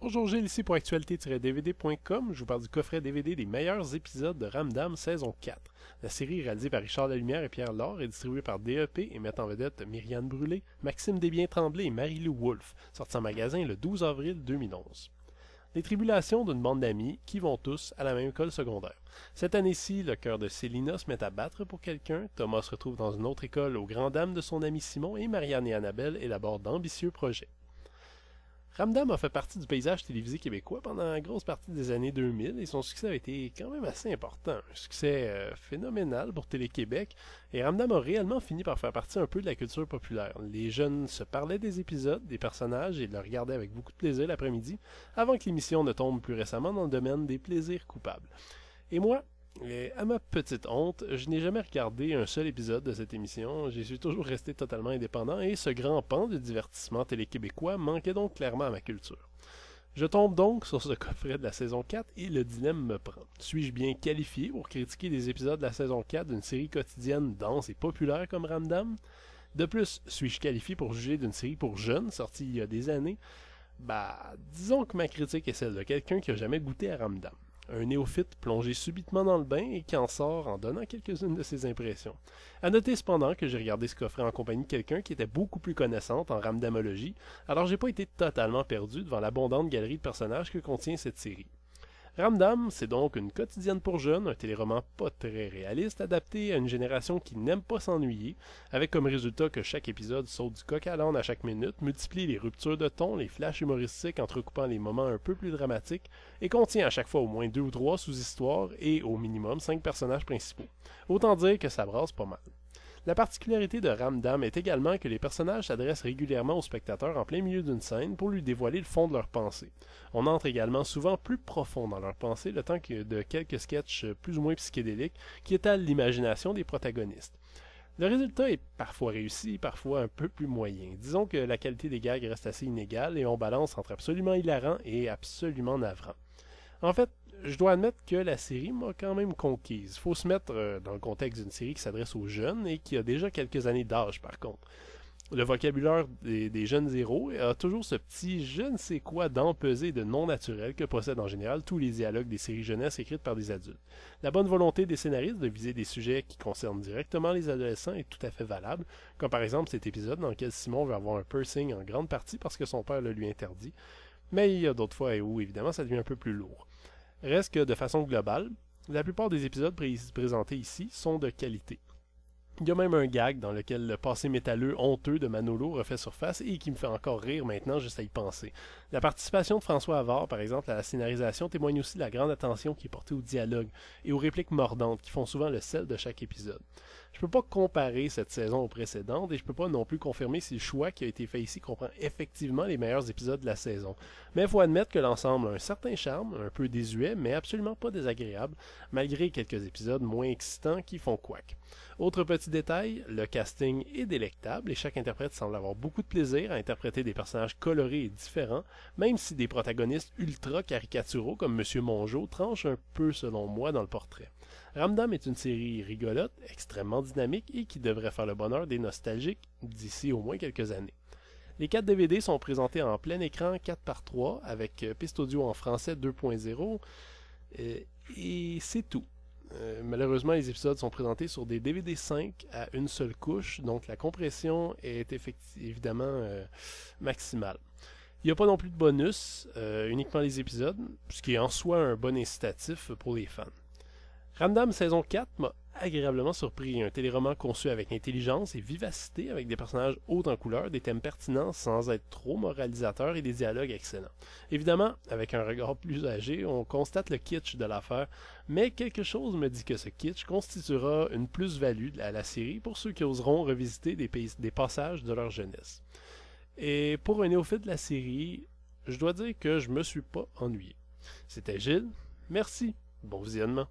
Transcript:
Bonjour Gilles, ici pour actualité-dvd.com. Je vous parle du coffret DVD des meilleurs épisodes de Ramdam saison 4. La série réalisée par Richard Lalumière et Pierre Laure est distribuée par DEP et met en vedette Myriane Brûlé, Maxime Desbiens-Tremblay et Marie-Lou Wolfe, sorti en magasin le 12 avril 2011. Les tribulations d'une bande d'amis qui vont tous à la même école secondaire. Cette année-ci, le cœur de Célina se met à battre pour quelqu'un, Thomas se retrouve dans une autre école aux grandes dames de son ami Simon et Marianne et Annabelle élaborent d'ambitieux projets. Ramdam a fait partie du paysage télévisé québécois pendant la grosse partie des années 2000 et son succès a été quand même assez important. Un succès phénoménal pour Télé-Québec et Ramdam a réellement fini par faire partie un peu de la culture populaire. Les jeunes se parlaient des épisodes, des personnages et le regardaient avec beaucoup de plaisir l'après-midi avant que l'émission ne tombe plus récemment dans le domaine des plaisirs coupables. Et moi, à ma petite honte, je n'ai jamais regardé un seul épisode de cette émission, j'y suis toujours resté totalement indépendant et ce grand pan du divertissement télé-québécois manquait donc clairement à ma culture. Je tombe donc sur ce coffret de la saison 4 et le dilemme me prend. Suis-je bien qualifié pour critiquer des épisodes de la saison 4 d'une série quotidienne dense et populaire comme Ramdam? De plus, suis-je qualifié pour juger d'une série pour jeunes sortie il y a des années? Disons que ma critique est celle de quelqu'un qui a jamais goûté à Ramdam. Un néophyte plongé subitement dans le bain et qui en sort en donnant quelques-unes de ses impressions. À noter cependant que j'ai regardé ce coffret en compagnie de quelqu'un qui était beaucoup plus connaissante en ramdamologie, alors j'ai pas été totalement perdu devant l'abondante galerie de personnages que contient cette série. Ramdam, c'est donc une quotidienne pour jeunes, un téléroman pas très réaliste, adapté à une génération qui n'aime pas s'ennuyer, avec comme résultat que chaque épisode saute du coq à l'âne à chaque minute, multiplie les ruptures de ton, les flashs humoristiques entrecoupant les moments un peu plus dramatiques, et contient à chaque fois au moins 2 ou 3 sous-histoires et au minimum 5 personnages principaux. Autant dire que ça brasse pas mal. La particularité de Ramdam est également que les personnages s'adressent régulièrement au spectateur en plein milieu d'une scène pour lui dévoiler le fond de leurs pensées. On entre également souvent plus profond dans leurs pensées le temps de quelques sketchs plus ou moins psychédéliques qui étalent l'imagination des protagonistes. Le résultat est parfois réussi, parfois un peu plus moyen. Disons que la qualité des gags reste assez inégale et on balance entre absolument hilarant et absolument navrant. En fait, je dois admettre que la série m'a quand même conquise. Faut se mettre dans le contexte d'une série qui s'adresse aux jeunes et qui a déjà quelques années d'âge par contre. Le vocabulaire des jeunes héros a toujours ce petit je ne sais quoi d'empesé et de non naturel que possèdent en général tous les dialogues des séries jeunesse écrites par des adultes. La bonne volonté des scénaristes de viser des sujets qui concernent directement les adolescents est tout à fait valable, comme par exemple cet épisode dans lequel Simon veut avoir un piercing en grande partie parce que son père le lui interdit, mais il y a d'autres fois où évidemment ça devient un peu plus lourd. Reste que de façon globale, la plupart des épisodes présentés ici sont de qualité. Il y a même un gag dans lequel le passé métalleux honteux de Manolo refait surface et qui me fait encore rire maintenant juste à y penser. La participation de François Havard, par exemple, à la scénarisation témoigne aussi de la grande attention qui est portée au dialogue et aux répliques mordantes qui font souvent le sel de chaque épisode. Je peux pas comparer cette saison aux précédentes et je peux pas non plus confirmer si le choix qui a été fait ici comprend effectivement les meilleurs épisodes de la saison. Mais il faut admettre que l'ensemble a un certain charme, un peu désuet, mais absolument pas désagréable, malgré quelques épisodes moins excitants qui font couac. Autre petit détail, le casting est délectable et chaque interprète semble avoir beaucoup de plaisir à interpréter des personnages colorés et différents, même si des protagonistes ultra caricaturaux comme Monsieur Mongeau tranchent un peu selon moi dans le portrait. Ramdam est une série rigolote, extrêmement dynamique et qui devrait faire le bonheur des nostalgiques d'ici au moins quelques années. Les 4 DVD sont présentés en plein écran 4x3 avec piste audio en français 2.0 et c'est tout. Malheureusement, les épisodes sont présentés sur des DVD 5 à une seule couche, donc la compression est évidemment maximale. Il n'y a pas non plus de bonus, uniquement les épisodes, ce qui est en soi un bon incitatif pour les fans. Ramdam saison 4 m'a agréablement surpris, un téléroman conçu avec intelligence et vivacité, avec des personnages hauts en couleur, des thèmes pertinents sans être trop moralisateurs et des dialogues excellents. Évidemment, avec un regard plus âgé, on constate le kitsch de l'affaire, mais quelque chose me dit que ce kitsch constituera une plus-value à la série pour ceux qui oseront revisiter des passages de leur jeunesse. Et pour un néophyte de la série, je dois dire que je me suis pas ennuyé. C'était Gilles, merci, bon visionnement.